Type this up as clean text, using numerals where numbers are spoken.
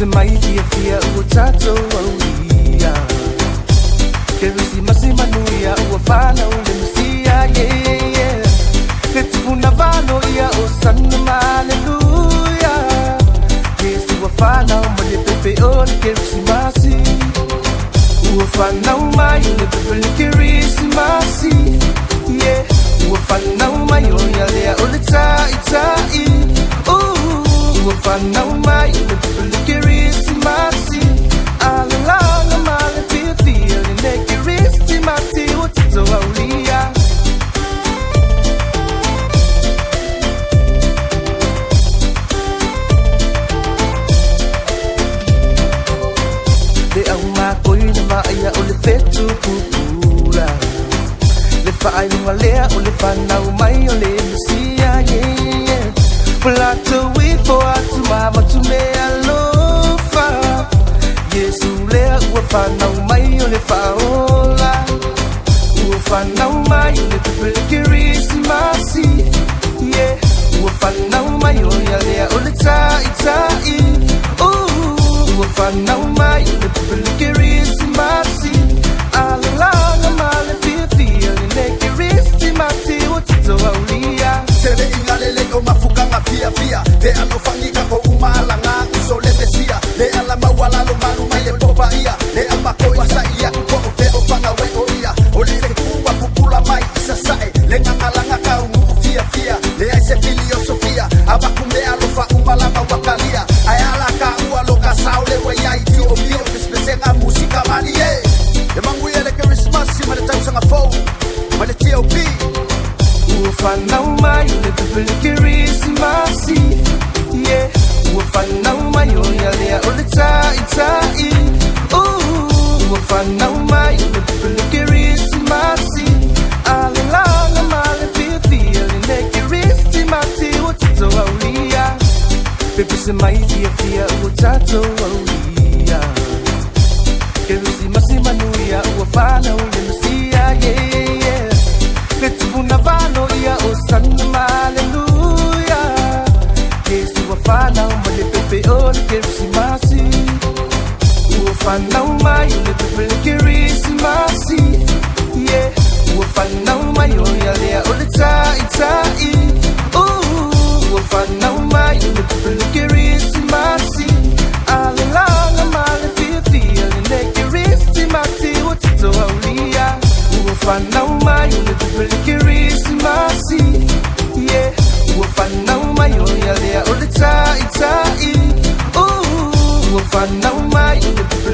mighty afia utato wauia Kerusi masimanuia uafana ule musia yeah Ketuna vano ia osana hallelujah Yesu wafana umole pepe ole kerusi masi Uafana umayo le pepe le kerisi masi yeah Uafana umayo ya lea ole tai tai Uafana umayo le pepe le kerisi masi Alalanga male feel le kerisi masi utito aulia Le au makoi na maia o le fetu pupura Le fai lunga lea o le whanau mai o le musia yeah Pulato wifo atu mama tu me alofa Yesu lea ua whanau mai o le whaola Ua whanau mai o le pepele kirisimasi yeah Ua whanau mai o lea o le tai tai Ua whanau mai o le pepele kirisimasi Alalanga male fia le kirisimasi utito aulia Tere ingalele o mafukanga fia fia Le ano fangika ko umalanga uso le mesia Le ala mawala lo manu mai le popa ia Le amako isa ia kuko o te o panga we o ia O le te kuwa pupula mai isa sae Le ngangalanga ka ungu fia fia Le aise filio sofia Abakumbe alofa umalanga wakalia Ayala ka ua loka saule we ya iti o mio Pispesenga musika mani ye Le mangu ye le Christmas Mane tausanga fou Mane T.O.P Uafana umayo le pepele kirisimasi yeah Uafana umayo ya lea o le tai tai Uafana umayo le pepele kirisimasi Alalanga male fia le kirisimasi utito aulia Pepe se mighty afia utato aulia Kerusi manuia uafana ule musia yeah Letuna vano ia osana hallelujah Yesu wafana umole pepe ole kerisi masi Uafana umayo le pepe le kerisi masi yeah Uafana umayo ya lea ole tai tai Uafana umayo le pepe le kerisi masi Alalanga male fia le kerisi masi utito aulia Uafana umayo le pepe le kirisimasi yeah Uafana umayo ya lea o le tai tai Uafana umayo le pepe